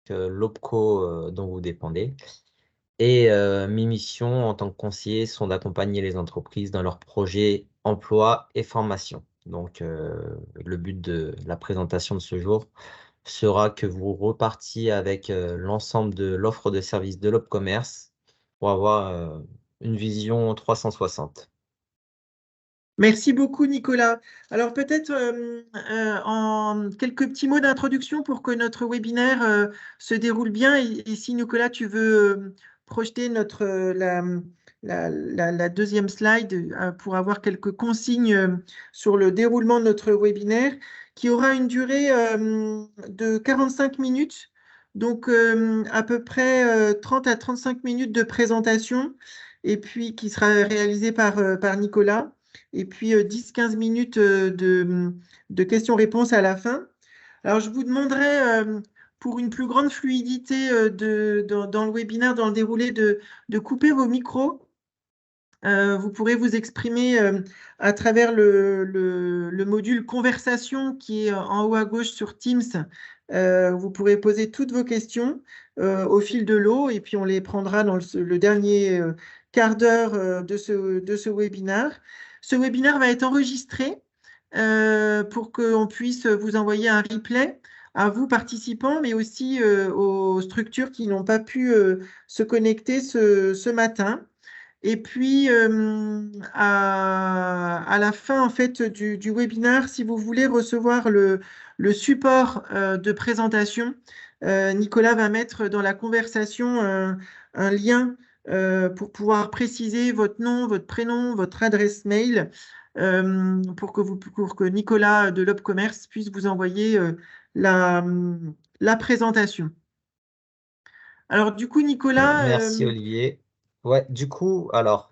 l'OPCO dont vous dépendez. Et mes missions en tant que conseiller sont d'accompagner les entreprises dans leurs projets emploi et formation. Donc, le but de la présentation de ce jour sera que vous repartiez avec l'ensemble de l'offre de services de l'Opcommerce pour avoir une vision 360. Merci beaucoup, Nicolas. Alors peut-être en quelques petits mots d'introduction pour que notre webinaire se déroule bien. Et si, Nicolas, tu veux projeter la deuxième slide pour avoir quelques consignes sur le déroulement de notre webinaire, qui aura une durée de 45 minutes, donc à peu près 30 à 35 minutes de présentation, et puis qui sera réalisée par Nicolas et puis 10-15 minutes de questions-réponses à la fin. Alors, je vous demanderai, pour une plus grande fluidité dans le webinaire, dans le déroulé, de couper vos micros. Vous pourrez vous exprimer à travers le module conversation qui est en haut à gauche sur Teams. Vous pourrez poser toutes vos questions au fil de l'eau et puis on les prendra dans le dernier quart d'heure de ce webinaire. Ce webinaire va être enregistré pour qu'on puisse vous envoyer un replay à vous participants, mais aussi aux structures qui n'ont pas pu se connecter ce matin. Et puis, à la fin en fait, du webinaire, si vous voulez recevoir le support de présentation, Nicolas va mettre dans la conversation un lien pour pouvoir préciser votre nom, votre prénom, votre adresse mail, pour que Nicolas de l'Opcommerce puisse vous envoyer la, la présentation. Alors, du coup, Nicolas, Merci Olivier. Ouais, du coup, alors,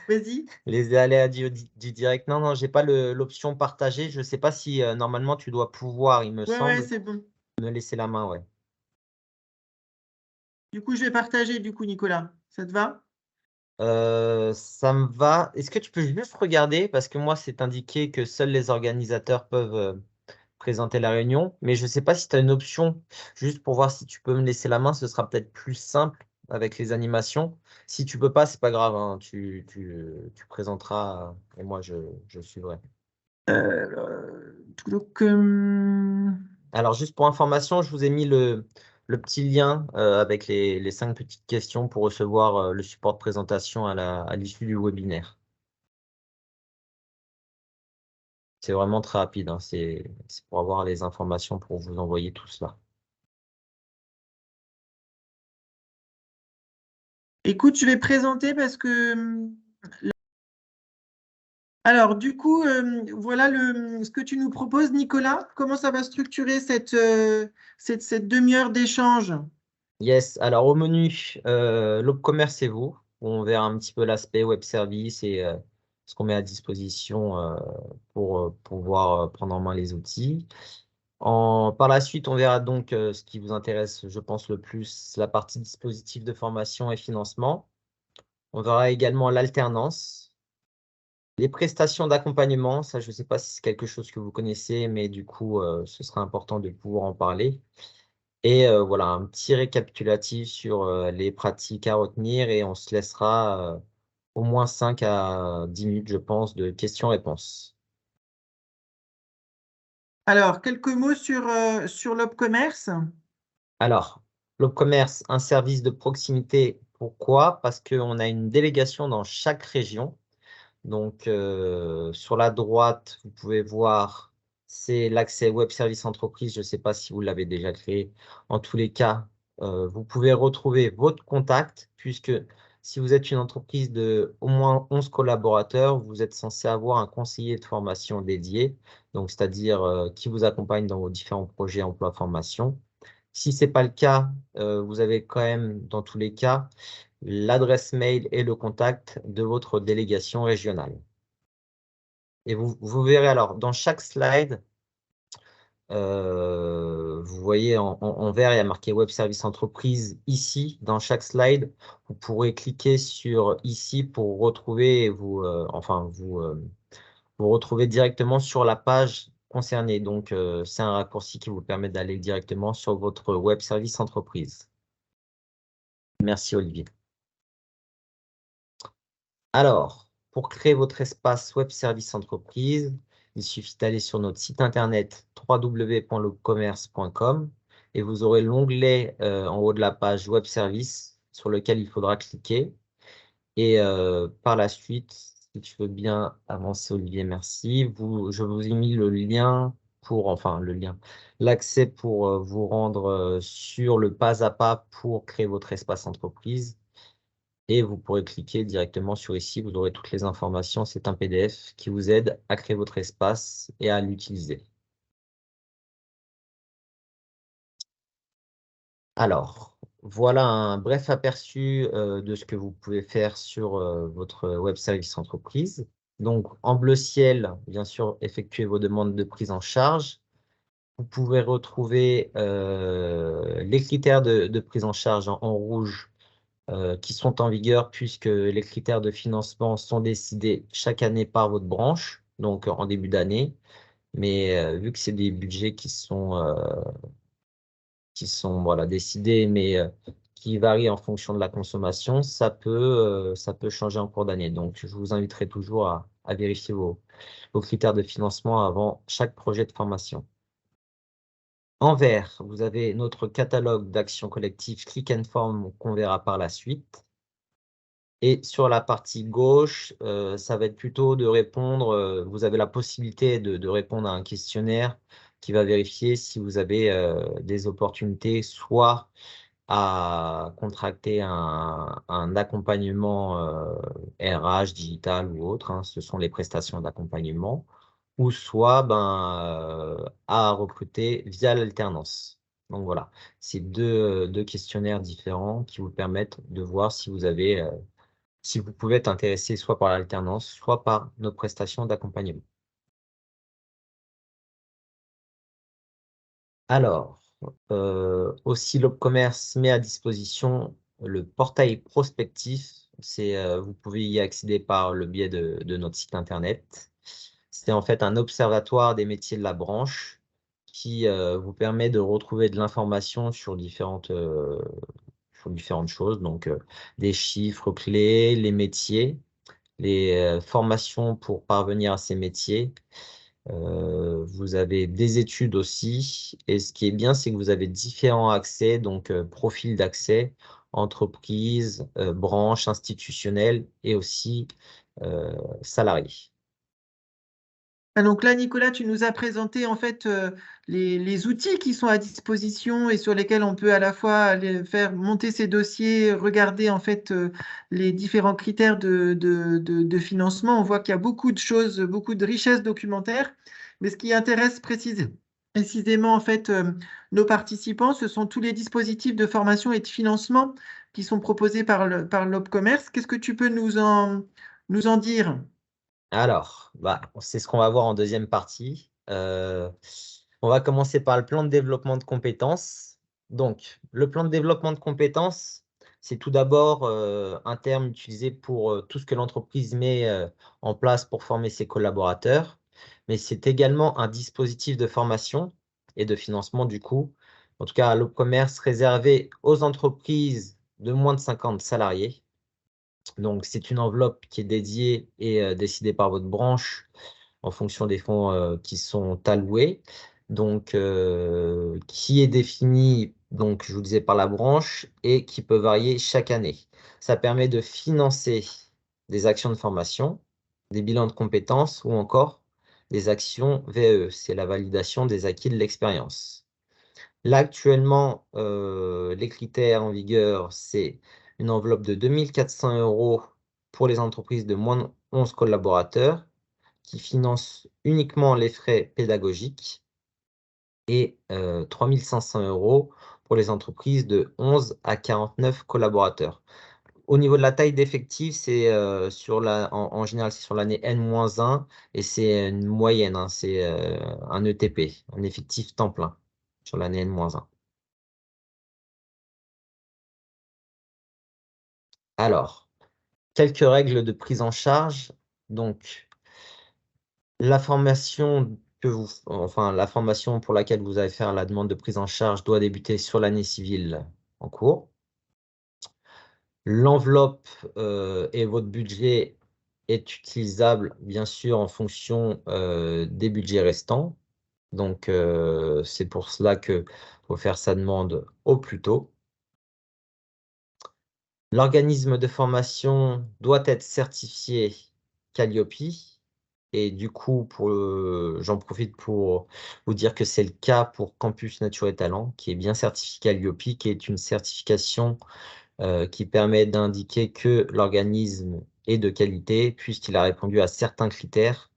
vas-y. les aléas du direct. Non, non, j'ai pas l'option partagée. Je sais pas si normalement tu dois pouvoir, il me Ouais, ouais, semble, c'est bon. me laisser la main, ouais. Du coup, je vais partager, du coup, Nicolas. Ça te va? Ça me va. Est-ce que tu peux juste regarder? Parce que moi, c'est indiqué que seuls les organisateurs peuvent présenter la réunion. Mais je ne sais pas si tu as une option, juste pour voir si tu peux me laisser la main. Ce sera peut-être plus simple avec les animations. Si tu peux pas, c'est pas grave, hein. Tu présenteras et moi, je suivrai. Donc, Alors, juste pour information, je vous ai mis le petit lien avec les 5 petites questions pour recevoir le support de présentation à l'issue du webinaire. C'est vraiment très rapide, hein. C'est pour avoir les informations pour vous envoyer tout cela. écoute, je vais présenter parce que alors, du coup, voilà ce que tu nous proposes, Nicolas. Comment ça va structurer cette demi-heure d'échange? Yes, alors au menu, l'Opcommerce et vous. On verra un petit peu l'aspect web service et ce qu'on met à disposition pour pouvoir prendre en main les outils. Par la suite, on verra donc ce qui vous intéresse, je pense, le plus, la partie dispositif de formation et financement. On verra également l'alternance, les prestations d'accompagnement. Ça, je ne sais pas si c'est quelque chose que vous connaissez, mais du coup, ce sera important de pouvoir en parler. Et voilà, un petit récapitulatif sur les pratiques à retenir et on se laissera au moins 5 à 10 minutes, je pense, de questions-réponses. Alors, quelques mots sur l'Opcommerce. Alors, l'Opcommerce, un service de proximité. Pourquoi? Parce qu'on a une délégation dans chaque région. Donc, sur la droite, vous pouvez voir, c'est l'accès Web Service Entreprise. Je ne sais pas si vous l'avez déjà créé. En tous les cas, vous pouvez retrouver votre contact, puisque si vous êtes une entreprise de au moins 11 collaborateurs, vous êtes censé avoir un conseiller de formation dédié, donc c'est-à-dire qui vous accompagne dans vos différents projets emploi-formation. Si ce n'est pas le cas, vous avez quand même, dans tous les cas, l'adresse mail et le contact de votre délégation régionale. Et vous verrez alors, dans chaque slide, vous voyez en vert, il y a marqué Web Service Entreprise ici. Dans chaque slide, vous pourrez cliquer sur ici pour retrouver, vous retrouver directement sur la page concerné. Donc, c'est un raccourci qui vous permet d'aller directement sur votre web service entreprise. Merci, Olivier. Alors, pour créer votre espace web service entreprise, il suffit d'aller sur notre site internet www.lobcommerce.com et vous aurez l'onglet en haut de la page web service sur lequel il faudra cliquer. Et par la suite, si tu veux bien avancer, Olivier, merci. Je vous ai mis le lien l'accès pour vous rendre sur le pas à pas pour créer votre espace entreprise. Et vous pourrez cliquer directement sur ici, vous aurez toutes les informations. C'est un PDF qui vous aide à créer votre espace et à l'utiliser. Alors, voilà un bref aperçu de ce que vous pouvez faire sur votre web service entreprise. Donc, en bleu ciel, bien sûr, effectuez vos demandes de prise en charge. Vous pouvez retrouver les critères de prise en charge en rouge qui sont en vigueur puisque les critères de financement sont décidés chaque année par votre branche, donc en début d'année. Mais vu que c'est des budgets qui sont voilà, décidés, mais qui varient en fonction de la consommation, ça peut changer en cours d'année. Donc, je vous inviterai toujours à vérifier vos critères de financement avant chaque projet de formation. En vert, vous avez notre catalogue d'actions collectives Click and Form qu'on verra par la suite. Et sur la partie gauche, ça va être plutôt de répondre, vous avez la possibilité de répondre à un questionnaire qui va vérifier si vous avez des opportunités, soit à contracter un accompagnement RH, digital ou autre, hein, ce sont les prestations d'accompagnement, ou soit à recruter via l'alternance. Donc voilà, c'est deux questionnaires différents qui vous permettent de voir si vous avez si vous pouvez être intéressé soit par l'alternance, soit par nos prestations d'accompagnement. Alors, aussi l'Opcommerce met à disposition le portail prospectif. Vous pouvez y accéder par le biais de notre site internet. C'est en fait un observatoire des métiers de la branche qui vous permet de retrouver de l'information sur différentes choses, donc des chiffres clés, les métiers, les formations pour parvenir à ces métiers. Vous avez des études aussi. Et ce qui est bien, c'est que vous avez différents accès, donc profils d'accès, entreprises, branches institutionnelles et aussi salariés. Ah, donc là, Nicolas, tu nous as présenté en fait les outils qui sont à disposition et sur lesquels on peut à la fois aller faire monter ces dossiers, regarder en fait les différents critères de financement. On voit qu'il y a beaucoup de choses, beaucoup de richesses documentaires. Mais ce qui intéresse précisément en fait nos participants, ce sont tous les dispositifs de formation et de financement qui sont proposés par l'Opcommerce. Qu'est-ce que tu peux nous en dire? Alors, c'est ce qu'on va voir en deuxième partie. On va commencer par le plan de développement de compétences. Donc, le plan de développement de compétences, c'est tout d'abord un terme utilisé pour tout ce que l'entreprise met en place pour former ses collaborateurs, mais c'est également un dispositif de formation et de financement du coup, en tout cas à l'e-commerce réservé aux entreprises de moins de 50 salariés. Donc, c'est une enveloppe qui est dédiée et décidée par votre branche en fonction des fonds qui sont alloués. Donc, qui est définie, donc, je vous disais, par la branche et qui peut varier chaque année. Ça permet de financer des actions de formation, des bilans de compétences ou encore des actions VE. C'est la validation des acquis de l'expérience. Là, actuellement, les critères en vigueur, c'est une enveloppe de 2 400 € pour les entreprises de moins de 11 collaborateurs qui financent uniquement les frais pédagogiques et 3 500 € pour les entreprises de 11 à 49 collaborateurs. Au niveau de la taille d'effectif, c'est en général, c'est sur l'année N-1 et c'est une moyenne, hein, c'est un ETP, un effectif temps plein sur l'année N-1. Alors, quelques règles de prise en charge. Donc, la formation enfin, la formation pour laquelle vous allez faire la demande de prise en charge doit débuter sur l'année civile en cours. L'enveloppe et votre budget est utilisable, bien sûr, en fonction des budgets restants. Donc, c'est pour cela qu'il faut faire sa demande au plus tôt. L'organisme de formation doit être certifié Calliope. Et du coup, j'en profite pour vous dire que c'est le cas pour Campus Nature et Talent, qui est bien certifié Calliope, qui est une certification qui permet d'indiquer que l'organisme est de qualité, puisqu'il a répondu à certains critères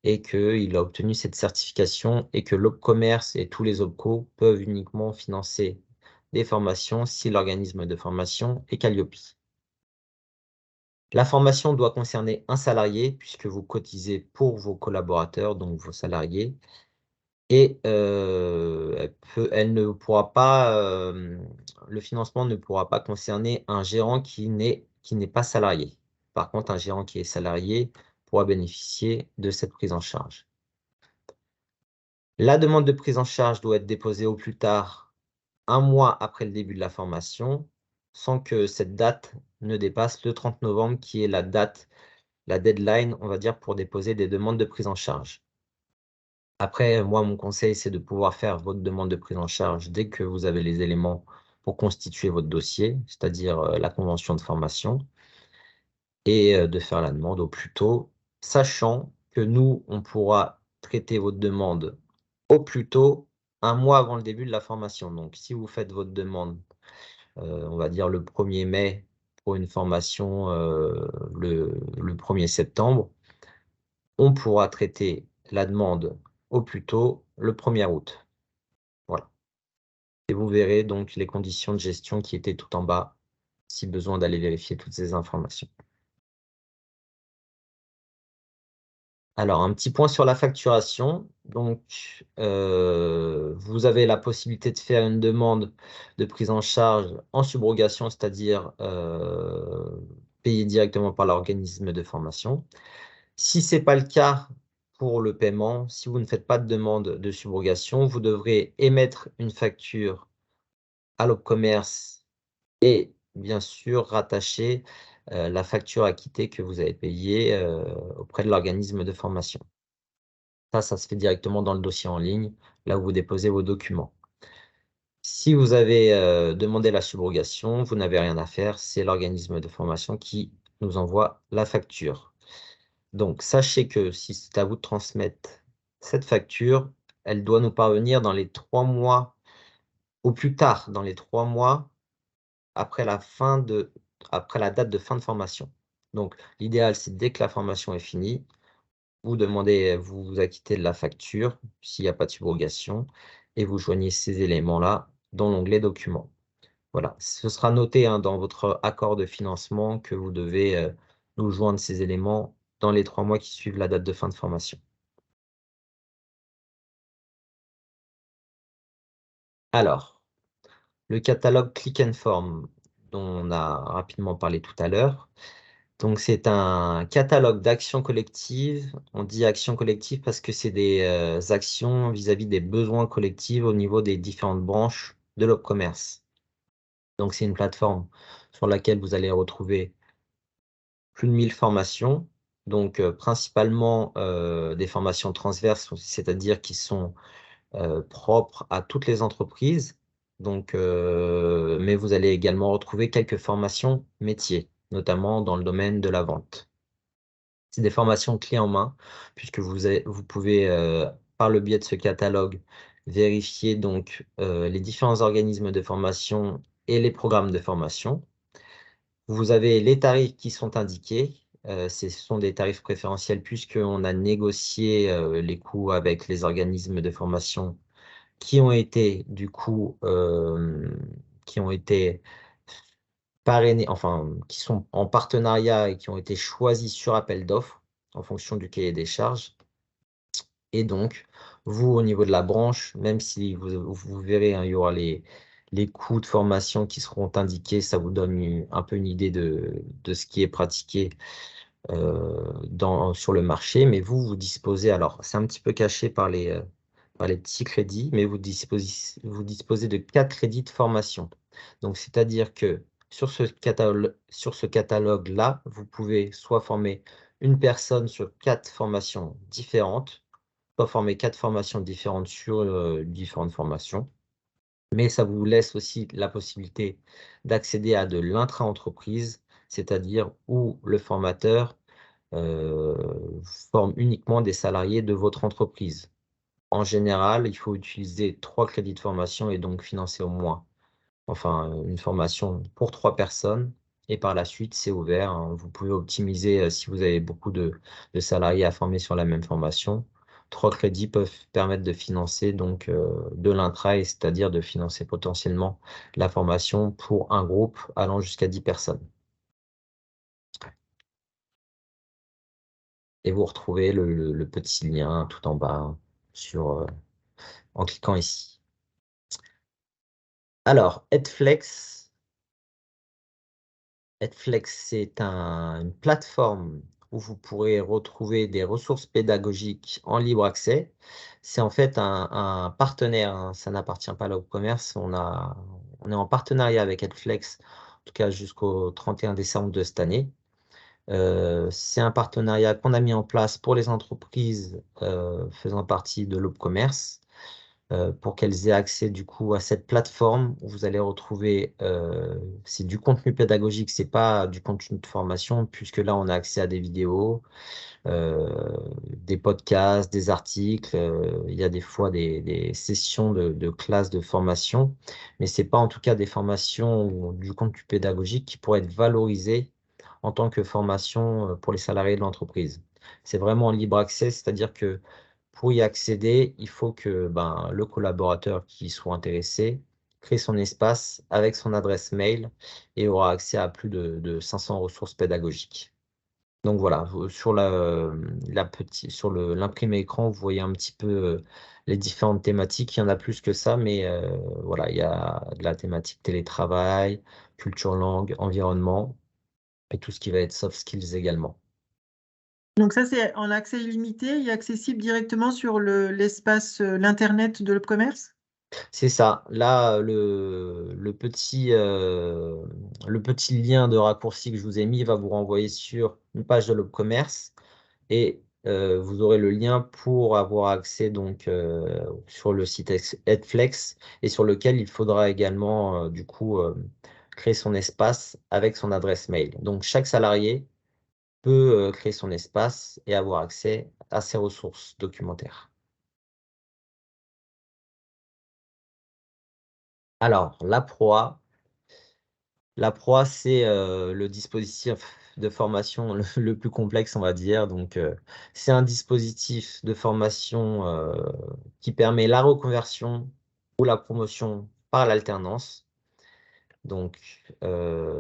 et qu'il a obtenu cette certification, et que l'OPCommerce et tous les OPCO peuvent uniquement financer des formations si l'organisme de formation est Calliope. La formation doit concerner un salarié, puisque vous cotisez pour vos collaborateurs, donc vos salariés, et elle ne pourra pas, le financement ne pourra pas concerner un gérant qui n'est pas salarié. Par contre, un gérant qui est salarié pourra bénéficier de cette prise en charge. La demande de prise en charge doit être déposée au plus tard 1 mois après le début de la formation, sans que cette date ne dépasse le 30 novembre, qui est la deadline, on va dire, pour déposer des demandes de prise en charge. Après, moi, mon conseil, c'est de pouvoir faire votre demande de prise en charge dès que vous avez les éléments pour constituer votre dossier, c'est-à-dire la convention de formation, et de faire la demande au plus tôt, sachant que nous, on pourra traiter votre demande au plus tôt 1 mois avant le début de la formation. Donc, si vous faites votre demande, on va dire le 1er mai pour une formation le 1er septembre, on pourra traiter la demande au plus tôt le 1er août. Voilà. Et vous verrez donc les conditions de gestion qui étaient tout en bas, si besoin d'aller vérifier toutes ces informations. Alors, un petit point sur la facturation. Donc, vous avez la possibilité de faire une demande de prise en charge en subrogation, c'est-à-dire payée directement par l'organisme de formation. Si ce n'est pas le cas pour le paiement, si vous ne faites pas de demande de subrogation, vous devrez émettre une facture à l'OPCommerce et bien sûr rattacher la facture acquittée que vous avez payée auprès de l'organisme de formation. Ça se fait directement dans le dossier en ligne, là où vous déposez vos documents. Si vous avez demandé la subrogation, vous n'avez rien à faire, c'est l'organisme de formation qui nous envoie la facture. Donc, sachez que si c'est à vous de transmettre cette facture, elle doit nous parvenir dans les 3 mois, au plus tard, dans les 3 mois après la date de fin de formation. Donc, l'idéal, c'est dès que la formation est finie, vous vous acquittez de la facture, s'il n'y a pas de subrogation, et vous joignez ces éléments-là dans l'onglet documents. Voilà, ce sera noté dans votre accord de financement que vous devez nous joindre ces éléments dans les 3 mois qui suivent la date de fin de formation. Alors, le catalogue Click and Form, dont on a rapidement parlé tout à l'heure. Donc, c'est un catalogue d'actions collectives. On dit actions collectives parce que c'est des actions vis-à-vis des besoins collectifs au niveau des différentes branches de l'OPCommerce. Donc, c'est une plateforme sur laquelle vous allez retrouver plus de 1000 formations. Donc, principalement des formations transverses, c'est-à-dire qui sont propres à toutes les entreprises. Donc, mais vous allez également retrouver quelques formations métiers, notamment dans le domaine de la vente. C'est des formations clés en main, puisque vous pouvez, par le biais de ce catalogue, vérifier donc les différents organismes de formation et les programmes de formation. Vous avez les tarifs qui sont indiqués. Ce sont des tarifs préférentiels puisqu'on a négocié les coûts avec les organismes de formation qui ont été du coup qui ont été parrainés, enfin qui sont en partenariat et qui ont été choisis sur appel d'offres en fonction du cahier des charges. Et donc, vous, au niveau de la branche, même si vous verrez, il y aura les coûts de formation qui seront indiqués, ça vous donne un peu une idée de ce qui est pratiqué sur le marché, mais vous disposez, alors c'est un petit peu caché par les petits crédits, mais vous disposez de 4 crédits de formation. Donc, c'est-à-dire que sur ce catalogue-là, vous pouvez soit former une personne sur 4 formations différentes, soit former 4 formations différentes sur différentes formations, mais ça vous laisse aussi la possibilité d'accéder à de l'intra-entreprise, c'est-à-dire où le formateur forme uniquement des salariés de votre entreprise. En général, il faut utiliser 3 crédits de formation et donc financer au moins, enfin, une formation pour 3 personnes. Et par la suite, c'est ouvert, hein. Vous pouvez optimiser si vous avez beaucoup de salariés à former sur la même formation. 3 crédits peuvent permettre de financer donc de l'intra, et c'est-à-dire de financer potentiellement la formation pour un groupe allant jusqu'à 10 personnes. Et vous retrouvez le petit lien tout en bas sur, en cliquant ici. Alors, Edflex, c'est une plateforme où vous pourrez retrouver des ressources pédagogiques en libre accès. C'est en fait un partenaire, hein, ça n'appartient pas à l'e-commerce. On est en partenariat avec Edflex, en tout cas jusqu'au 31 décembre de cette année. C'est un partenariat qu'on a mis en place pour les entreprises faisant partie de l'e-commerce. Pour qu'elles aient accès du coup à cette plateforme où vous allez retrouver, c'est du contenu pédagogique, c'est pas du contenu de formation, puisque là on a accès à des vidéos, des podcasts, des articles, il y a des fois des sessions de classes de formation, mais c'est pas en tout cas des formations ou du contenu pédagogique qui pourrait être valorisé en tant que formation pour les salariés de l'entreprise. C'est vraiment en libre accès, c'est-à-dire que pour y accéder, il faut que le collaborateur qui soit intéressé crée son espace avec son adresse mail et aura accès à plus de 500 ressources pédagogiques. Donc voilà, sur l'imprimé écran, vous voyez un petit peu les différentes thématiques. Il y en a plus que ça, mais voilà, il y a de la thématique télétravail, culture langue, environnement et tout ce qui va être soft skills également. Donc ça, c'est en accès illimité et accessible directement sur l'espace, l'Internet de l'e-commerce? C'est ça. Là, le petit lien de raccourci que je vous ai mis va vous renvoyer sur une page de l'e-commerce et vous aurez le lien pour avoir accès donc sur le site Edflex et sur lequel il faudra également du coup créer son espace avec son adresse mail. Donc chaque salarié peut créer son espace et avoir accès à ses ressources documentaires. Alors, la proie, c'est le dispositif de formation le plus complexe, on va dire. Donc, c'est un dispositif de formation qui permet la reconversion ou la promotion par l'alternance. Donc,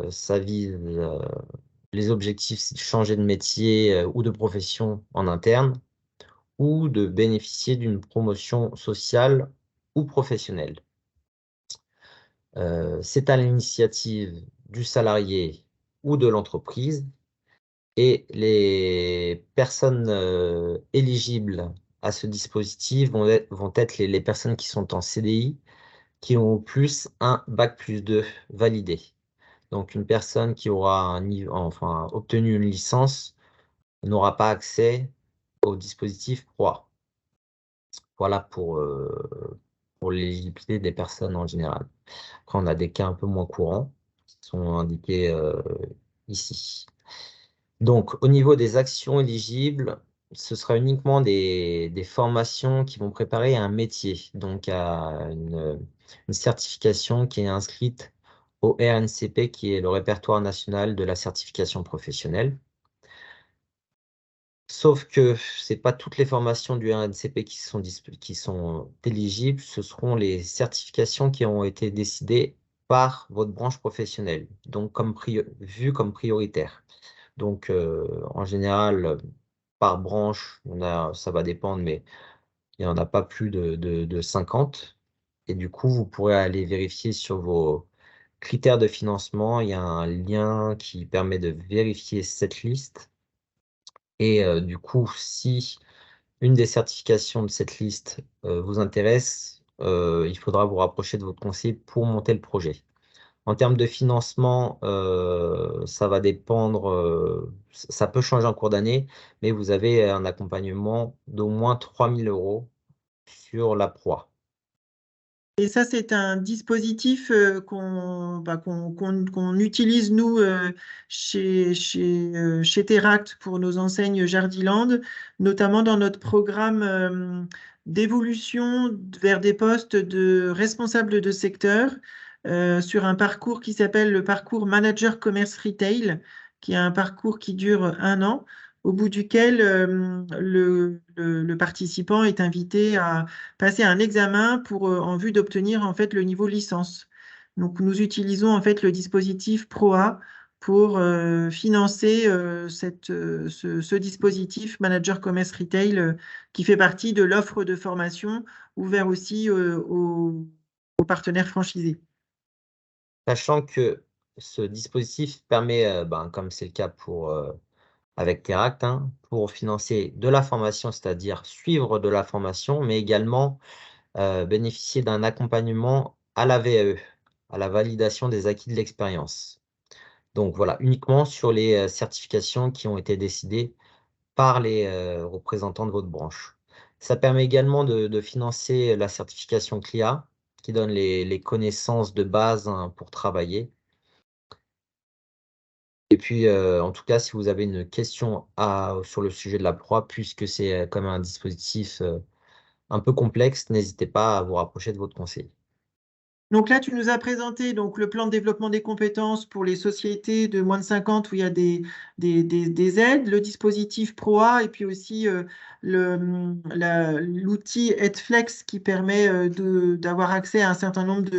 ça vise les objectifs, c'est de changer de métier ou de profession en interne ou de bénéficier d'une promotion sociale ou professionnelle. C'est à l'initiative du salarié ou de l'entreprise et les personnes éligibles à ce dispositif vont être les personnes qui sont en CDI, qui ont au plus un bac+2 validé. Donc une personne qui aura enfin, obtenu une licence n'aura pas accès au dispositif PROA. Voilà pour l'éligibilité des personnes en général. Après, on a des cas un peu moins courants qui sont indiqués ici. Donc, au niveau des actions éligibles, ce sera uniquement des formations qui vont préparer à un métier, donc à une certification qui est inscrite au RNCP, qui est le répertoire national de la certification professionnelle. Sauf que c'est pas toutes les formations du RNCP qui sont éligibles, ce seront les certifications qui ont été décidées par votre branche professionnelle, donc vues comme prioritaires. Donc en général, par branche, ça va dépendre, mais il n'y en a pas plus de 50. Et du coup, vous pourrez aller vérifier sur vos critères de financement. Il y a un lien qui permet de vérifier cette liste. Et du coup, si une des certifications de cette liste vous intéresse, il faudra vous rapprocher de votre conseiller pour monter le projet. En termes de financement, ça va dépendre, ça peut changer en cours d'année, mais vous avez un accompagnement d'au moins 3 000 € sur la proie. Et ça, c'est un dispositif qu'on utilise, nous, chez Teract pour nos enseignes Jardiland, notamment dans notre programme d'évolution vers des postes de responsables de secteur sur un parcours qui s'appelle le parcours Manager Commerce Retail, qui est un parcours qui dure 1 an, au bout duquel le participant est invité à passer un examen en vue d'obtenir en fait le niveau licence. Donc nous utilisons en fait le dispositif PROA pour financer ce dispositif Manager Commerce Retail qui fait partie de l'offre de formation ouvert aussi aux partenaires franchisés. Sachant que ce dispositif permet, comme c'est le cas avec Teract, hein, pour financer de la formation, c'est-à-dire suivre de la formation, mais également bénéficier d'un accompagnement à la VAE, à la validation des acquis de l'expérience. Donc voilà, uniquement sur les certifications qui ont été décidées par les représentants de votre branche. Ça permet également de financer la certification CLIA, qui donne les connaissances de base, hein, pour travailler. Et puis, en tout cas, si vous avez une question sur le sujet de la proie, puisque c'est comme un dispositif un peu complexe, n'hésitez pas à vous rapprocher de votre conseiller. Donc là, tu nous as présenté donc, le plan de développement des compétences pour les sociétés de moins de 50 où il y a des aides, le dispositif PROA et puis aussi l'outil EdFlex qui permet d'avoir accès à un certain nombre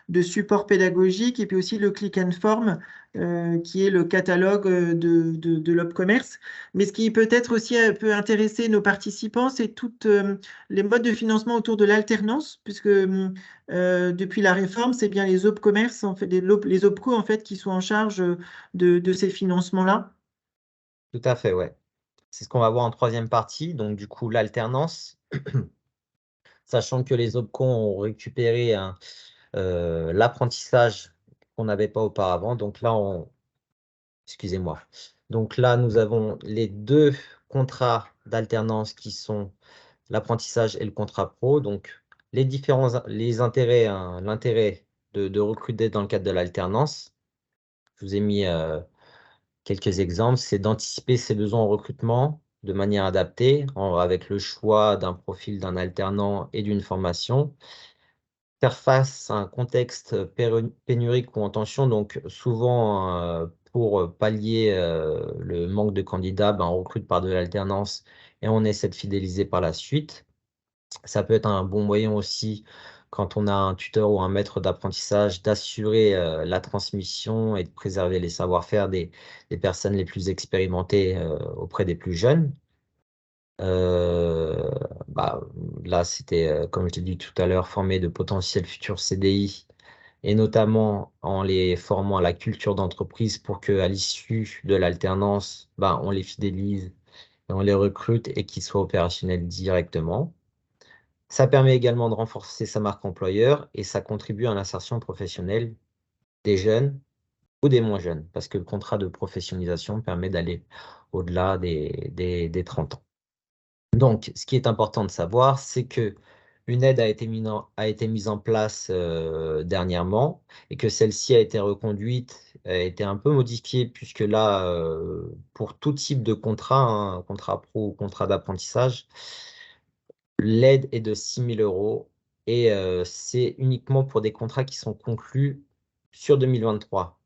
de supports pédagogiques et puis aussi le Click and Form qui est le catalogue de l'Opcommerce. Mais ce qui peut-être aussi peut intéresser nos participants, c'est toutes les modes de financement autour de l'alternance, puisque depuis la réforme, c'est bien les OPCommerce, en fait, les OPCO en fait, qui sont en charge de ces financements-là. Tout à fait, ouais. C'est ce qu'on va voir en troisième partie. Donc, du coup, l'alternance, sachant que les OPCO ont récupéré l'apprentissage qu'on n'avait pas auparavant. Donc là, excusez-moi. Donc là, nous avons les deux contrats d'alternance qui sont l'apprentissage et le contrat pro. Donc, les intérêts, hein, l'intérêt de recruter dans le cadre de l'alternance. Je vous ai mis quelques exemples, c'est d'anticiper ses besoins en recrutement de manière adaptée, avec le choix d'un profil d'un alternant et d'une formation. Faire face à un contexte pénurique ou en tension, donc souvent pour pallier le manque de candidats, on recrute par de l'alternance et on essaie de fidéliser par la suite. Ça peut être un bon moyen aussi, quand on a un tuteur ou un maître d'apprentissage, d'assurer la transmission et de préserver les savoir-faire des personnes les plus expérimentées auprès des plus jeunes. Euh, bah, Là, c'était, comme je l'ai dit tout à l'heure, former de potentiels futurs CDI et notamment en les formant à la culture d'entreprise pour qu'à l'issue de l'alternance, on les fidélise et on les recrute et qu'ils soient opérationnels directement. Ça permet également de renforcer sa marque employeur et ça contribue à l'insertion professionnelle des jeunes ou des moins jeunes, parce que le contrat de professionnalisation permet d'aller au-delà des 30 ans. Donc, ce qui est important de savoir, c'est que une aide a été mise en place dernièrement et que celle-ci a été reconduite, a été un peu modifiée, puisque là, pour tout type de contrat, hein, contrat pro ou contrat d'apprentissage, l'aide est de 6 000 € et c'est uniquement pour des contrats qui sont conclus sur 2023.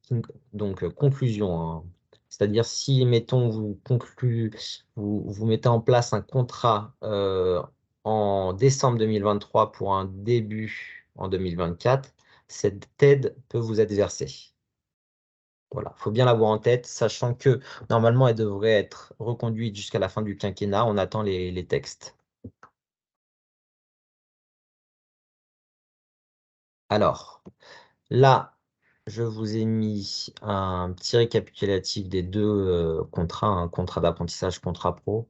Donc, conclusion, hein. C'est-à-dire si, mettons, vous mettez en place un contrat en décembre 2023 pour un début en 2024, cette aide peut vous être versée. Voilà, il faut bien l'avoir en tête, sachant que normalement, elle devrait être reconduite jusqu'à la fin du quinquennat. On attend les textes. Alors, là, je vous ai mis un petit récapitulatif des deux contrats, un contrat d'apprentissage, contrat pro.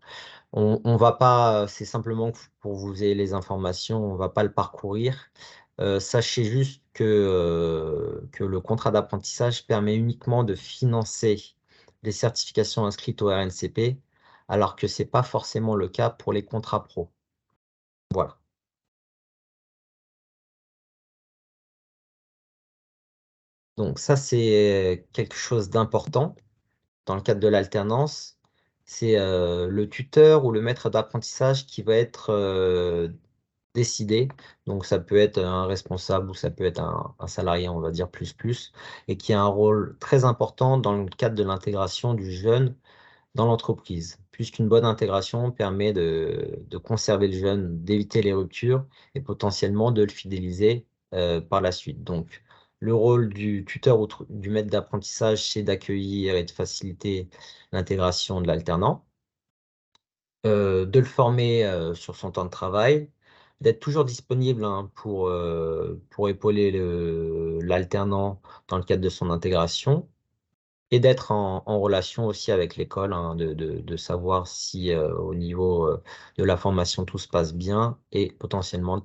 On va pas, c'est simplement pour vous ayez les informations, on va pas le parcourir. Sachez juste que le contrat d'apprentissage permet uniquement de financer les certifications inscrites au RNCP, alors que c'est pas forcément le cas pour les contrats pro. Voilà. Donc ça, c'est quelque chose d'important dans le cadre de l'alternance. C'est le tuteur ou le maître d'apprentissage qui va être décidé. Donc ça peut être un responsable ou ça peut être un salarié, on va dire plus, et qui a un rôle très important dans le cadre de l'intégration du jeune dans l'entreprise, puisqu'une bonne intégration permet de conserver le jeune, d'éviter les ruptures et potentiellement de le fidéliser par la suite. Donc, le rôle du tuteur ou du maître d'apprentissage, c'est d'accueillir et de faciliter l'intégration de l'alternant, de le former sur son temps de travail, d'être toujours disponible hein, pour épauler l'alternant dans le cadre de son intégration et d'être en relation aussi avec l'école, hein, de savoir si au niveau de la formation tout se passe bien et potentiellement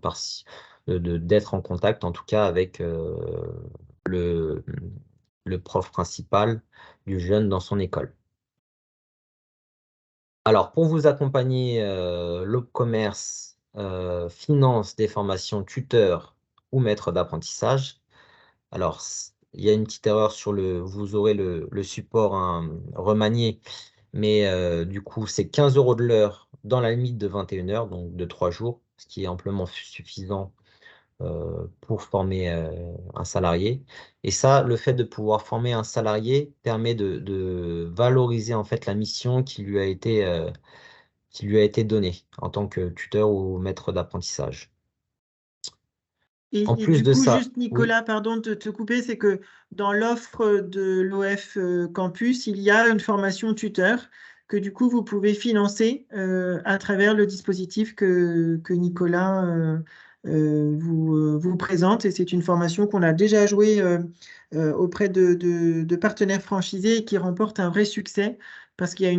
d'être en contact en tout cas avec le, le prof principal du jeune dans son école. Alors, pour vous accompagner, l'Opcommerce finance des formations tuteur ou maître d'apprentissage. Alors, il y a une petite erreur vous aurez le support hein, remanié, mais du coup, c'est 15 € de l'heure dans la limite de 21 heures, donc de 3 jours, ce qui est amplement suffisant pour former un salarié. Et ça, le fait de pouvoir former un salarié permet de valoriser en fait la mission qui lui a été donnée en tant que tuteur ou maître d'apprentissage. En Et plus du de coup, ça, juste oui. Nicolas, pardon de te couper, c'est que dans l'offre de l'OF Campus, il y a une formation tuteur que du coup, vous pouvez financer à travers le dispositif que Nicolas vous présente. Et c'est une formation qu'on a déjà jouée auprès de partenaires franchisés et qui remporte un vrai succès parce qu'il y a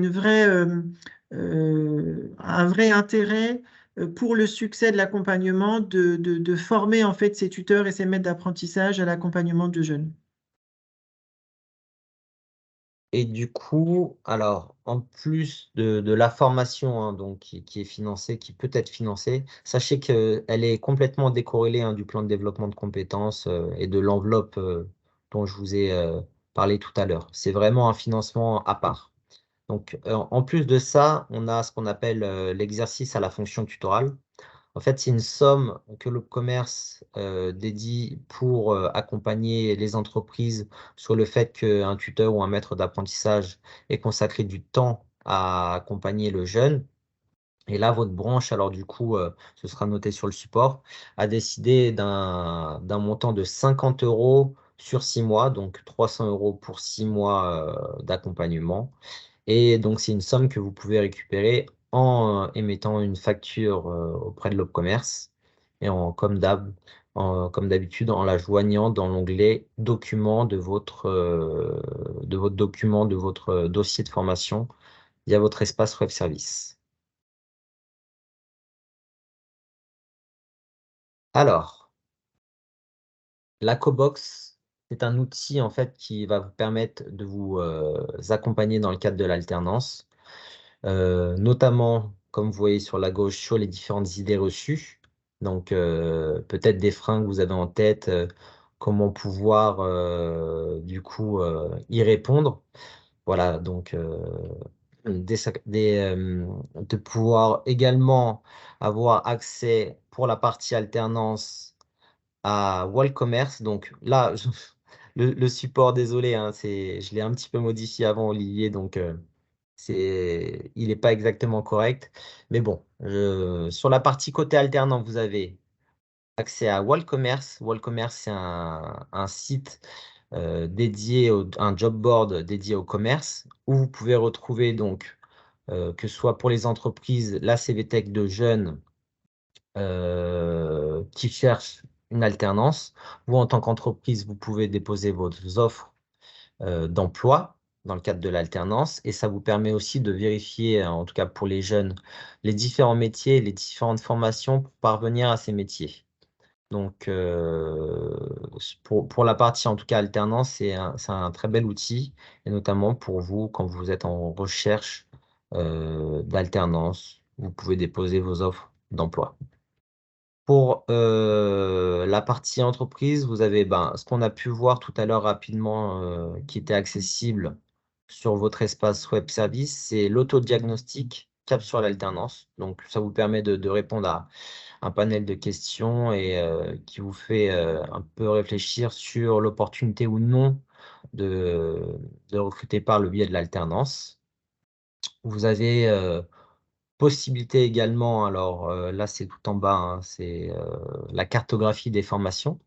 un vrai intérêt pour le succès de l'accompagnement, de former en fait ces tuteurs et ces maîtres d'apprentissage à l'accompagnement de jeunes. Et du coup, alors, en plus de la formation hein, donc, qui est financée, qui peut être financée, sachez qu'elle est complètement décorrélée hein, du plan de développement de compétences et de l'enveloppe dont je vous ai parlé tout à l'heure. C'est vraiment un financement à part. Donc, en plus de ça, on a ce qu'on appelle l'exercice à la fonction tutorale. En fait, c'est une somme que le commerce dédie pour accompagner les entreprises sur le fait qu'un tuteur ou un maître d'apprentissage ait consacré du temps à accompagner le jeune. Et là, votre branche, alors du coup, ce sera noté sur le support, a décidé d'un montant de 50 € sur 6 mois, donc 300 € pour 6 mois d'accompagnement. Et donc, c'est une somme que vous pouvez récupérer en émettant une facture auprès de l'Opcommerce et comme d'habitude, en la joignant dans l'onglet Documents de votre document, de votre dossier de formation via votre espace web service. Alors, la Cobox, c'est un outil en fait qui va vous permettre de vous accompagner dans le cadre de l'alternance. Notamment, comme vous voyez sur la gauche, sur les différentes idées reçues. Donc, peut-être des freins que vous avez en tête, comment pouvoir, du coup, y répondre. Voilà, donc, de pouvoir également avoir accès pour la partie alternance à WallCommerce. Donc là, le support, désolé, hein, je l'ai un petit peu modifié avant, Olivier, donc il n'est pas exactement correct. Mais bon, sur la partie côté alternant, vous avez accès à WallCommerce. WallCommerce, c'est un site dédié, un job board dédié au commerce, où vous pouvez retrouver donc, que ce soit pour les entreprises, la CVTech de jeunes qui cherchent une alternance. Vous, en tant qu'entreprise, vous pouvez déposer vos offres d'emploi dans le cadre de l'alternance et ça vous permet aussi de vérifier, en tout cas pour les jeunes, les différents métiers, les différentes formations pour parvenir à ces métiers. Donc, pour la partie, en tout cas, alternance, c'est un très bel outil, et notamment pour vous, quand vous êtes en recherche d'alternance, vous pouvez déposer vos offres d'emploi. Pour la partie entreprise, vous avez ce qu'on a pu voir tout à l'heure rapidement, qui était accessible sur votre espace web service, c'est l'autodiagnostic Cap sur l'alternance. Donc, ça vous permet de répondre à un panel de questions et qui vous fait un peu réfléchir sur l'opportunité ou non de recruter par le biais de l'alternance. Vous avez possibilité également, alors là c'est tout en bas, hein, c'est la cartographie des formations.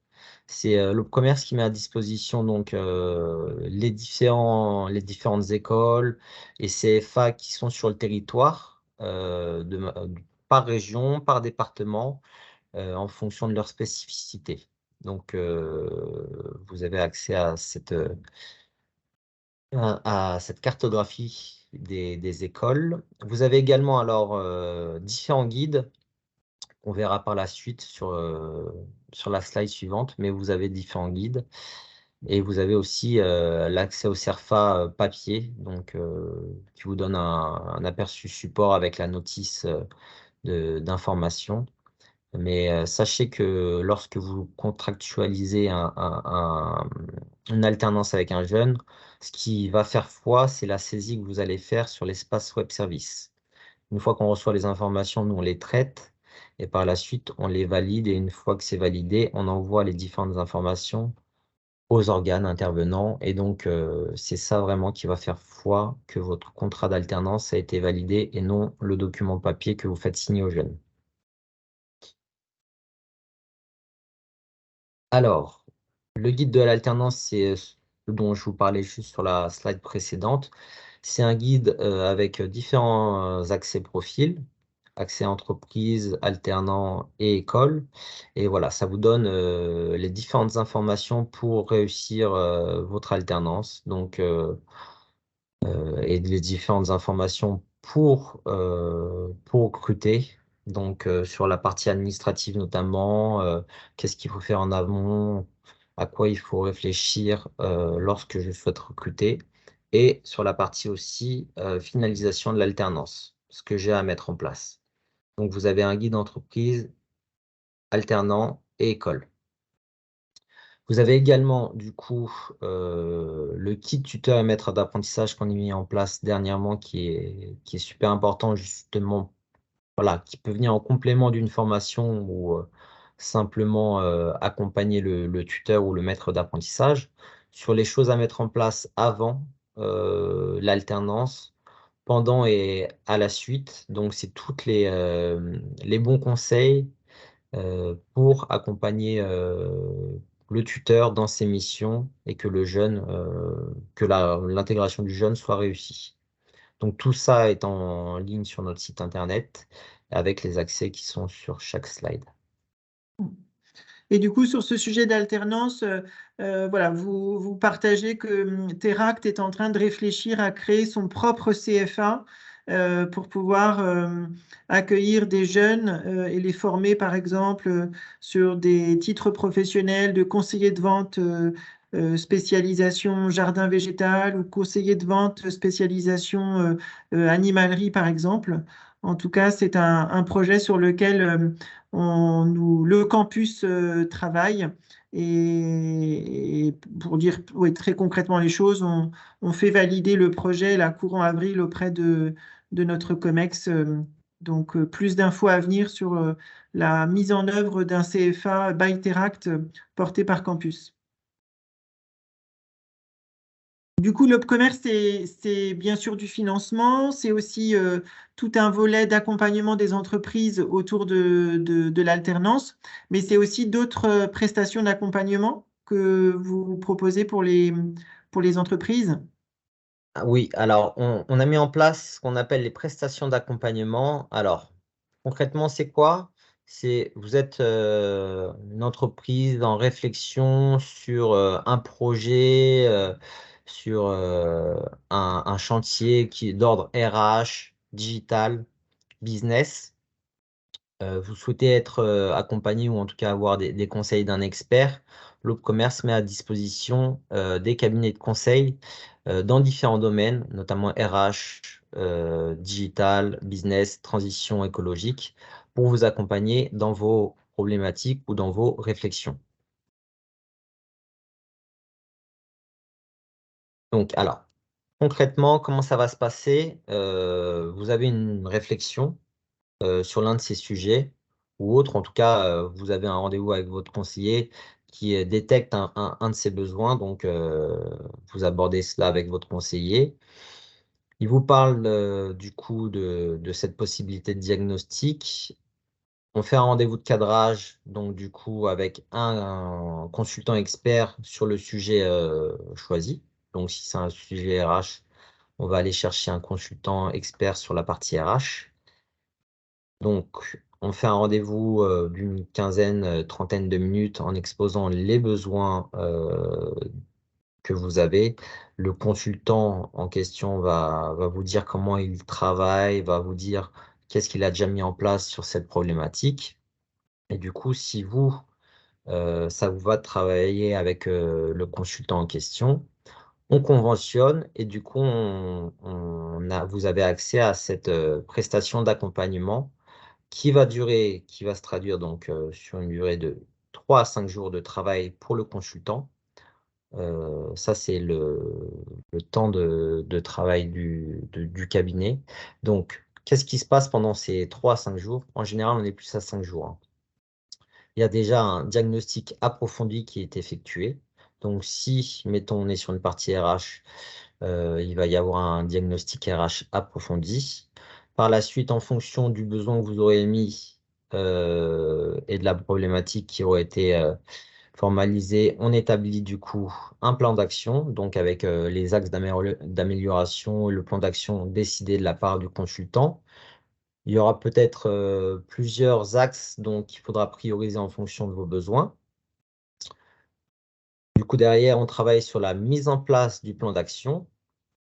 C'est l'Opcommerce qui met à disposition donc les différentes écoles et CFA qui sont sur le territoire par région, par département, en fonction de leur spécificité. Donc vous avez accès à cette cartographie des écoles. Vous avez également alors différents guides qu'on verra par la suite sur la slide suivante, mais vous avez différents guides. Et vous avez aussi l'accès au CERFA papier, donc qui vous donne un aperçu support avec la notice d'information. Mais sachez que lorsque vous contractualisez une alternance avec un jeune, ce qui va faire foi, c'est la saisie que vous allez faire sur l'espace web service. Une fois qu'on reçoit les informations, nous on les traite et par la suite on les valide et une fois que c'est validé, on envoie les différentes informations aux organes intervenants et donc c'est ça vraiment qui va faire foi que votre contrat d'alternance a été validé et non le document papier que vous faites signer aux jeunes. Alors, le guide de l'alternance, c'est ce dont je vous parlais juste sur la slide précédente. C'est un guide avec différents accès profils, accès entreprise, alternant et école. Et voilà, ça vous donne les différentes informations pour réussir votre alternance. Donc, et les différentes informations pour recruter. Donc, sur la partie administrative notamment, qu'est-ce qu'il faut faire en amont, à quoi il faut réfléchir lorsque je souhaite recruter. Et sur la partie aussi finalisation de l'alternance, ce que j'ai à mettre en place. Donc, vous avez un guide entreprise, alternant et école. Vous avez également, du coup, le kit tuteur et maître d'apprentissage qu'on a mis en place dernièrement, qui est super important, justement, voilà, qui peut venir en complément d'une formation ou simplement accompagner le tuteur ou le maître d'apprentissage sur les choses à mettre en place avant l'alternance, pendant et à la suite. Donc, c'est toutes les bons conseils pour accompagner le tuteur dans ses missions et que le jeune, que l'intégration du jeune soit réussie. Donc tout ça est en ligne sur notre site internet avec les accès qui sont sur chaque slide. Et du coup, sur ce sujet d'alternance, voilà, vous partagez que Teract est en train de réfléchir à créer son propre CFA pour pouvoir accueillir des jeunes et les former, par exemple, sur des titres professionnels de conseiller de vente spécialisation jardin végétal ou conseiller de vente spécialisation animalerie, par exemple. En tout cas, c'est un projet sur lequel le campus travaille. Et pour dire ouais, très concrètement les choses, on fait valider le projet là, courant avril auprès de notre COMEX. Donc, plus d'infos à venir sur la mise en œuvre d'un CFA by Teract porté par campus. Du coup, l'Opcommerce, c'est bien sûr du financement, c'est aussi tout un volet d'accompagnement des entreprises autour de l'alternance, mais c'est aussi d'autres prestations d'accompagnement que vous proposez pour les entreprises. Ah oui, alors on a mis en place ce qu'on appelle les prestations d'accompagnement. Alors, concrètement, c'est quoi? Vous êtes une entreprise en réflexion sur un projet, sur un chantier qui est d'ordre RH, digital, business. Vous souhaitez être accompagné ou en tout cas avoir des conseils d'un expert. L'Aube Commerce met à disposition des cabinets de conseil dans différents domaines, notamment RH, digital, business, transition écologique, pour vous accompagner dans vos problématiques ou dans vos réflexions. Donc, alors, concrètement, comment ça va se passer? Vous avez une réflexion sur l'un de ces sujets ou autre. En tout cas, vous avez un rendez-vous avec votre conseiller qui détecte un de ces besoins. Donc, vous abordez cela avec votre conseiller. Il vous parle du coup de cette possibilité de diagnostic. On fait un rendez-vous de cadrage, donc du coup avec un consultant expert sur le sujet choisi. Donc, si c'est un sujet RH, on va aller chercher un consultant expert sur la partie RH. Donc, on fait un rendez-vous d'une quinzaine, trentaine de minutes en exposant les besoins que vous avez. Le consultant en question va vous dire comment il travaille, va vous dire qu'est-ce qu'il a déjà mis en place sur cette problématique. Et du coup, si ça vous va de travailler avec le consultant en question, on conventionne et du coup, vous avez accès à cette prestation d'accompagnement qui va se traduire donc sur une durée de 3 à 5 jours de travail pour le consultant. Ça, c'est le temps de travail du cabinet. Donc, qu'est-ce qui se passe pendant ces 3 à 5 jours? En général, on est plus à 5 jours, hein. Il y a déjà un diagnostic approfondi qui est effectué. Donc, si, mettons, on est sur une partie RH, il va y avoir un diagnostic RH approfondi. Par la suite, en fonction du besoin que vous aurez émis et de la problématique qui aura été formalisée, on établit du coup un plan d'action, donc avec les axes d'amélioration et le plan d'action décidé de la part du consultant. Il y aura peut-être plusieurs axes, donc il faudra prioriser en fonction de vos besoins. Du coup, derrière, on travaille sur la mise en place du plan d'action.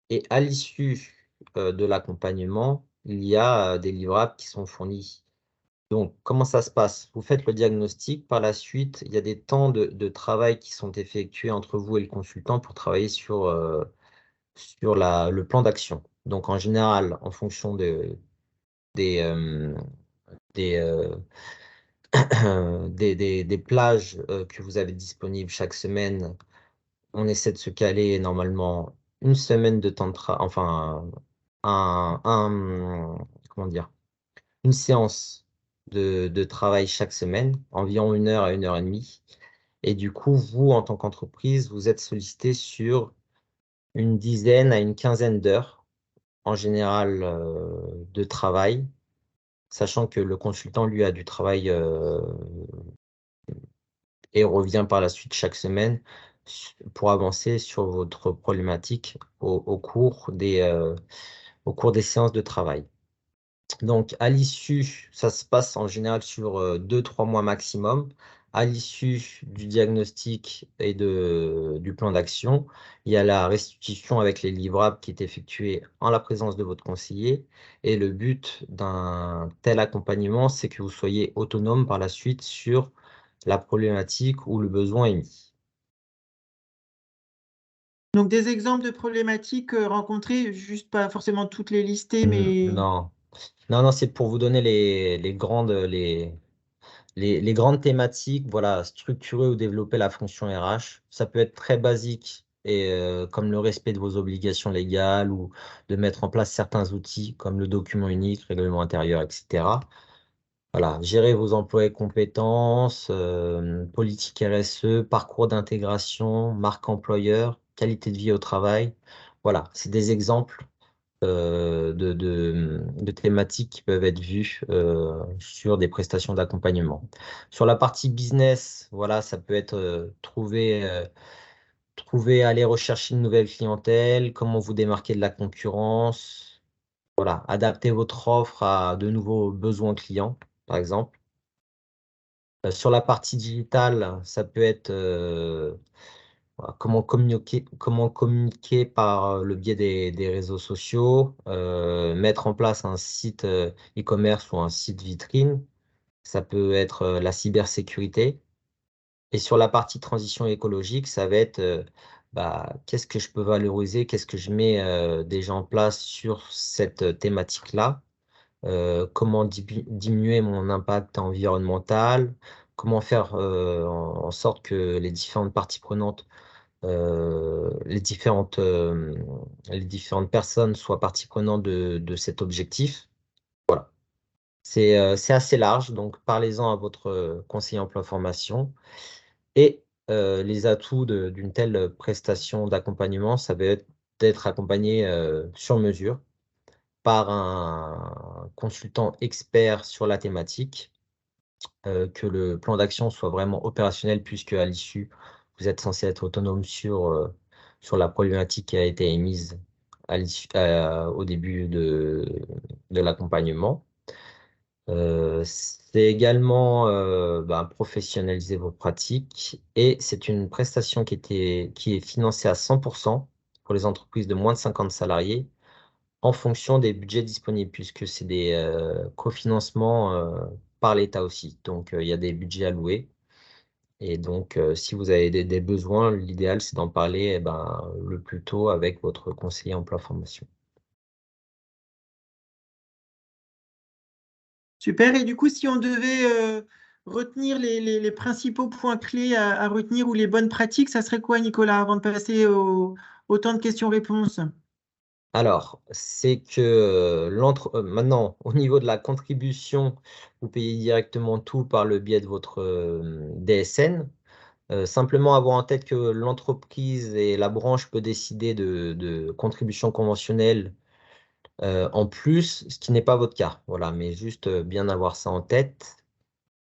Et à l'issue de l'accompagnement, il y a des livrables qui sont fournis. Donc, comment ça se passe? Vous faites le diagnostic. Par la suite, il y a des temps de travail qui sont effectués entre vous et le consultant pour travailler sur le plan d'action. Donc, en général, en fonction des, euh, des, euh, des plages que vous avez disponibles chaque semaine, on essaie de se caler normalement une semaine de temps de travail, enfin, comment dire, une séance de travail chaque semaine, environ 1 heure à 1 heure et demie. Et du coup, vous, en tant qu'entreprise, vous êtes sollicité sur une dizaine à une quinzaine d'heures, en général, de travail, sachant que le consultant, lui, a du travail et revient par la suite chaque semaine pour avancer sur votre problématique au cours des séances de travail. Donc, à l'issue, ça se passe en général sur 2-3 mois maximum. À l'issue du diagnostic et du plan d'action, il y a la restitution avec les livrables qui est effectuée en la présence de votre conseiller. Et le but d'un tel accompagnement, c'est que vous soyez autonome par la suite sur la problématique ou le besoin émis. Donc, des exemples de problématiques rencontrées, juste pas forcément toutes les lister, mais Non, non, non, c'est pour vous donner les grandes thématiques, voilà, structurer ou développer la fonction RH. Ça peut être très basique et comme le respect de vos obligations légales ou de mettre en place certains outils comme le document unique, règlement intérieur, etc. Voilà, gérer vos emplois et compétences, politique RSE, parcours d'intégration, marque employeur, qualité de vie au travail. Voilà, c'est des exemples de thématiques qui peuvent être vues sur des prestations d'accompagnement. Sur la partie business, voilà, ça peut être aller rechercher une nouvelle clientèle, comment vous démarquer de la concurrence, voilà, adapter votre offre à de nouveaux besoins clients, par exemple. Sur la partie digitale, ça peut être voilà, comment communiquer par le biais des réseaux sociaux, mettre en place un site e-commerce ou un site vitrine. Ça peut être la cybersécurité. Et sur la partie transition écologique, ça va être qu'est-ce que je peux valoriser, qu'est-ce que je mets déjà en place sur cette thématique-là, comment diminuer mon impact environnemental, comment faire en sorte que les différentes parties prenantes, les différentes personnes soient parties prenantes de cet objectif. Voilà. C'est assez large, donc parlez-en à votre conseiller emploi-formation. Et les atouts d'une telle prestation d'accompagnement, ça va être d'être accompagné sur mesure par un consultant expert sur la thématique, que le plan d'action soit vraiment opérationnel puisque à l'issue, vous êtes censé être autonome sur la problématique qui a été émise au début de l'accompagnement. C'est également professionnaliser vos pratiques et c'est une prestation qui est financée à 100% pour les entreprises de moins de 50 salariés en fonction des budgets disponibles puisque c'est des cofinancements par l'État aussi. Donc, il y a des budgets alloués et donc, si vous avez des besoins, l'idéal, c'est d'en parler le plus tôt avec votre conseiller emploi-formation. Super. Et du coup, si on devait retenir les principaux points clés à retenir ou les bonnes pratiques, ça serait quoi, Nicolas, avant de passer au temps de questions-réponses? Alors, c'est que maintenant, au niveau de la contribution, vous payez directement tout par le biais de votre DSN. Simplement avoir en tête que l'entreprise et la branche peut décider de contributions conventionnelles en plus, ce qui n'est pas votre cas. Voilà, mais juste bien avoir ça en tête.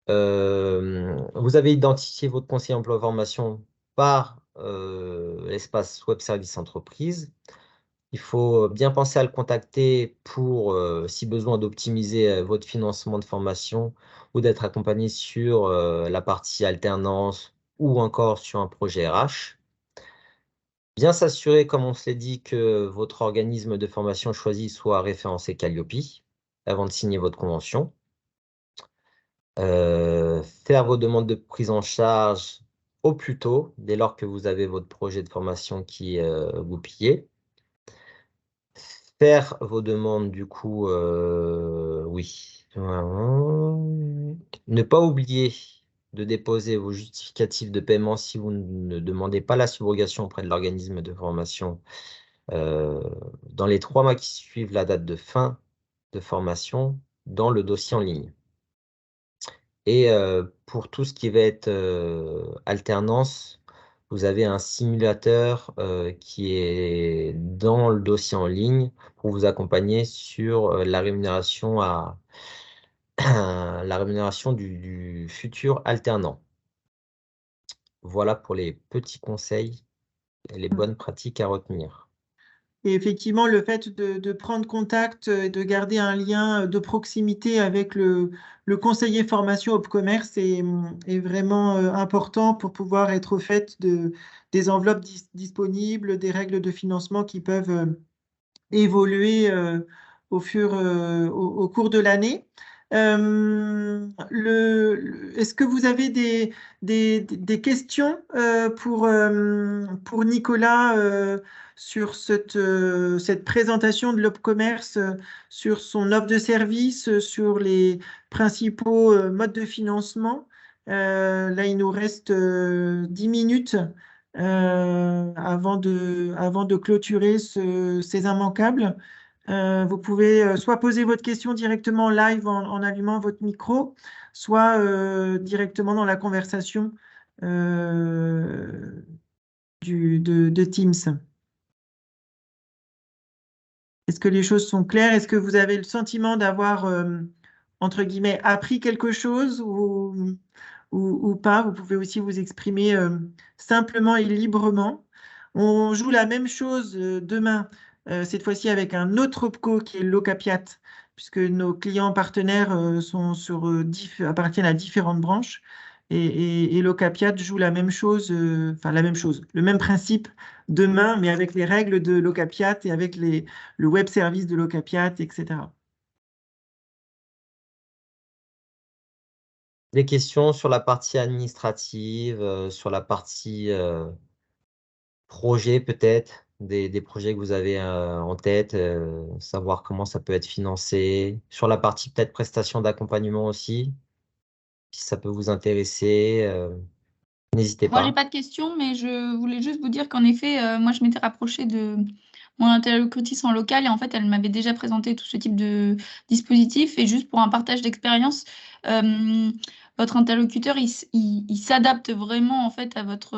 Vous avez identifié votre conseiller emploi-formation par l'espace web service entreprise. Il faut bien penser à le contacter pour, si besoin, d'optimiser votre financement de formation ou d'être accompagné sur la partie alternance ou encore sur un projet RH. Bien s'assurer, comme on se l'est dit, que votre organisme de formation choisi soit référencé Calliope avant de signer votre convention. Faire vos demandes de prise en charge au plus tôt, dès lors que vous avez votre projet de formation qui est goupillé. Faire vos demandes, du coup, oui. Ne pas oublier de déposer vos justificatifs de paiement si vous ne demandez pas la subrogation auprès de l'organisme de formation dans les 3 mois qui suivent la date de fin de formation dans le dossier en ligne. Et pour tout ce qui va être alternance, vous avez un simulateur qui est dans le dossier en ligne pour vous accompagner sur la rémunération la rémunération du futur alternant. Voilà pour les petits conseils et les bonnes pratiques à retenir. Et effectivement, le fait de prendre contact et de garder un lien de proximité avec le conseiller formation Opcommerce est vraiment important pour pouvoir être au fait des enveloppes disponibles, des règles de financement qui peuvent évoluer au cours de l'année. Est-ce que vous avez des questions pour Nicolas sur cette présentation de l'Opcommerce, sur son offre de service, sur les principaux modes de financement? Là, il nous reste 10 minutes avant de clôturer ces immanquables. Vous pouvez soit poser votre question directement en live en allumant votre micro, soit directement dans la conversation de Teams. Est-ce que les choses sont claires? Est-ce que vous avez le sentiment d'avoir, entre guillemets, appris quelque chose ou pas? Vous pouvez aussi vous exprimer simplement et librement. On joue la même chose demain, cette fois-ci avec un autre OPCO qui est l'OCAPIAT, puisque nos clients partenaires appartiennent à différentes branches. Et l'Ocapiat joue la même chose, enfin la même chose, le même principe demain, mais avec les règles de l'Ocapiat et avec le web service de l'Ocapiat, etc. Des questions sur la partie administrative, sur la partie projet peut-être, des projets que vous avez en tête, savoir comment ça peut être financé, sur la partie peut-être prestation d'accompagnement aussi, si ça peut vous intéresser, n'hésitez Moi, j'ai pas. pas de questions, mais je voulais juste vous dire qu'en effet, moi, je m'étais rapprochée de mon interlocutrice en local et en fait, elle m'avait déjà présenté tout ce type de dispositif. Et juste pour un partage d'expérience, euh, votre interlocuteur, il s'adapte vraiment en fait à votre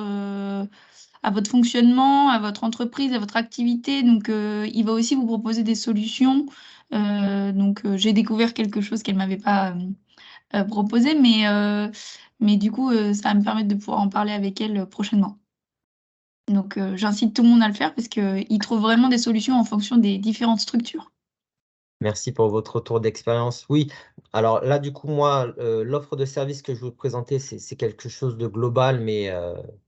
fonctionnement, à votre entreprise, à votre activité. Donc, il va aussi vous proposer des solutions. J'ai découvert quelque chose qu'elle m'avait pas proposé, mais du coup, ça va me permettre de pouvoir en parler avec elle prochainement. Donc, j'incite tout le monde à le faire parce qu'il trouve vraiment des solutions en fonction des différentes structures. Merci pour votre retour d'expérience. Oui, alors là, du coup, moi, l'offre de service que je vous présentais, c'est quelque chose de global, mais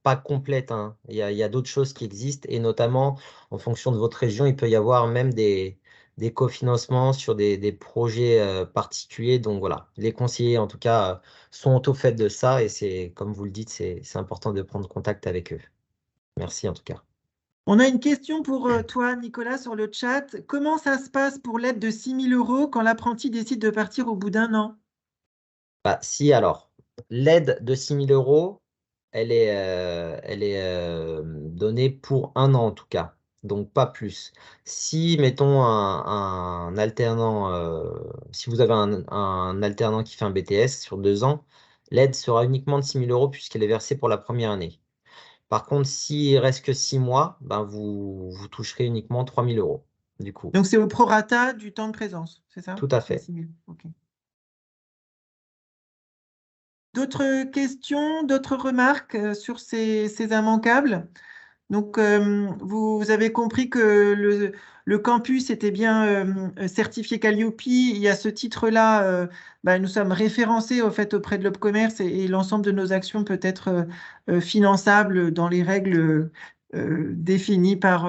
pas complète, hein. Il y a d'autres choses qui existent, et notamment, en fonction de votre région, il peut y avoir même des cofinancements sur des projets particuliers. Donc voilà, les conseillers, en tout cas, sont au fait de ça, et c'est, comme vous le dites, c'est important de prendre contact avec eux. Merci en tout cas. On a une question pour toi, Nicolas, sur le chat. Comment ça se passe pour l'aide de 6 000 € quand l'apprenti décide de partir au bout d'un an? Bah, si alors, l'aide de 6 000 €, elle est donnée pour un an en tout cas, donc pas plus. Si, mettons, un alternant, si vous avez un alternant qui fait un BTS sur 2 ans, l'aide sera uniquement de 6 000 € puisqu'elle est versée pour la première année. Par contre, s'il reste que 6 mois, ben vous toucherez uniquement 3 000 € du coup. Donc, c'est au prorata du temps de présence, c'est ça? Tout à Les fait. 6 000. OK. D'autres questions, d'autres remarques sur ces immanquables? Donc, vous avez compris que le campus était bien certifié Calliope. Et à ce titre-là, nous sommes référencés au fait auprès de l'Opcommerce et l'ensemble de nos actions peut être finançable dans les règles définies par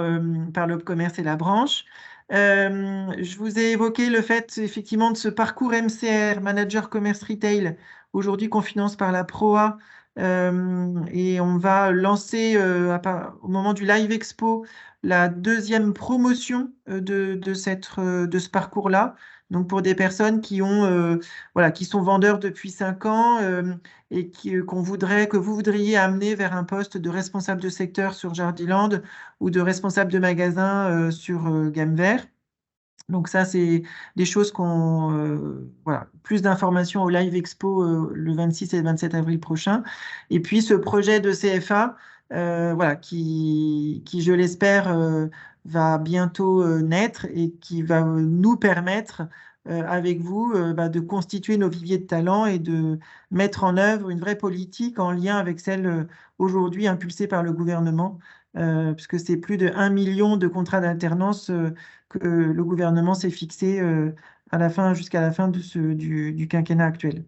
l'Opcommerce et la branche. Je vous ai évoqué le fait effectivement de ce parcours MCR, Manager Commerce Retail, aujourd'hui qu'on finance par la PROA. Et on va lancer au moment du Live Expo la deuxième promotion de ce parcours-là. Donc pour des personnes qui ont voilà, qui sont vendeurs depuis 5 ans et que vous voudriez amener vers un poste de responsable de secteur sur Jardiland ou de responsable de magasin sur Gamme Vert. Donc ça, c'est des choses voilà, plus d'informations au Live Expo le 26 et le 27 avril prochain. Et puis ce projet de CFA, voilà, qui je l'espère, va bientôt naître et qui va nous permettre, avec vous, de constituer nos viviers de talents et de mettre en œuvre une vraie politique en lien avec celle aujourd'hui impulsée par le gouvernement, puisque c'est plus de 1 million de contrats d'alternance que le gouvernement s'est fixé jusqu'à la fin du quinquennat actuel.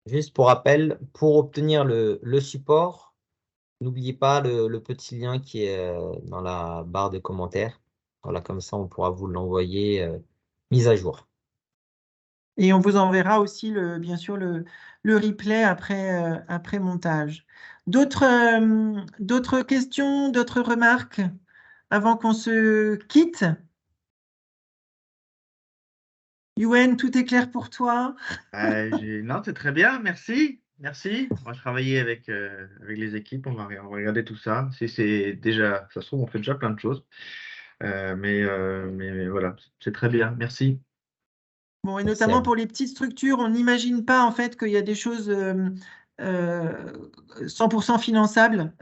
Juste pour rappel, pour obtenir le support, n'oubliez pas le petit lien qui est dans la barre de commentaires. Voilà, comme ça, on pourra vous l'envoyer mise à jour. Et on vous enverra aussi, bien sûr, le replay après montage. D'autres questions, d'autres remarques avant qu'on se quitte? Yuen, tout est clair pour toi? Non, c'est très bien, merci. Merci. On va travailler avec les équipes, on va regarder tout ça. Si c'est déjà, ça se trouve, on fait déjà plein de choses. Mais voilà, c'est très bien, merci. Bon, et Merci à notamment vous. pour les petites structures, on n'imagine pas en fait qu'il y a des choses 100% finançables.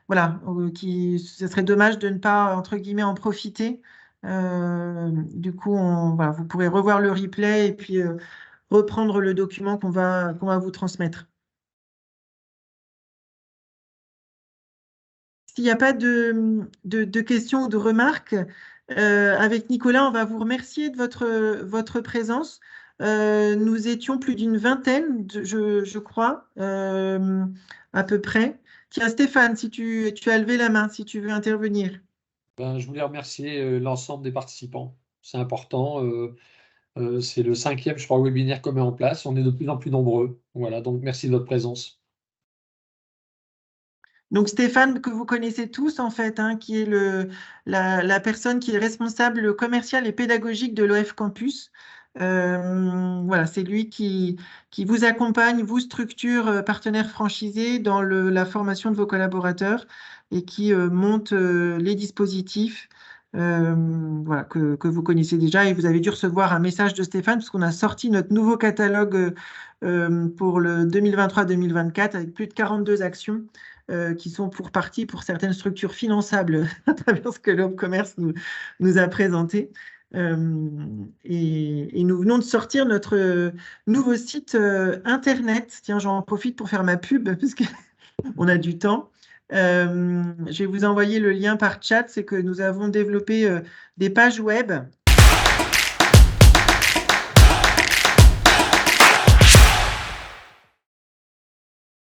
Voilà, ce serait dommage de ne pas, entre guillemets, en profiter. Du coup, voilà, vous pourrez revoir le replay et puis reprendre le document qu'on va vous transmettre. s'il n'y a pas de questions ou de remarques, avec Nicolas, on va vous remercier de votre présence. Nous étions plus d'une vingtaine, je crois, à peu près. Tiens, Stéphane, si tu as levé la main, si tu veux intervenir. Ben, je voulais remercier l'ensemble des participants. C'est important. C'est le 5e, je crois, webinaire qu'on met en place. On est de plus en plus nombreux. Voilà, donc merci de votre présence. Donc Stéphane, que vous connaissez tous en fait, hein, qui est la personne qui est responsable commercial et pédagogique de l'OF Campus. Voilà, c'est lui qui vous accompagne, vous structure partenaires franchisés dans la formation de vos collaborateurs et qui monte les dispositifs voilà, que vous connaissez déjà. Et vous avez dû recevoir un message de Stéphane parce qu'on a sorti notre nouveau catalogue pour le 2023-2024 avec plus de 42 actions qui sont pour partie pour certaines structures finançables à travers ce que l'Homme Commerce nous a présenté. Et nous venons de sortir notre nouveau site internet. Tiens, j'en profite pour faire ma pub parce qu'on a du temps. Je vais vous envoyer le lien par chat. C'est que nous avons développé des pages web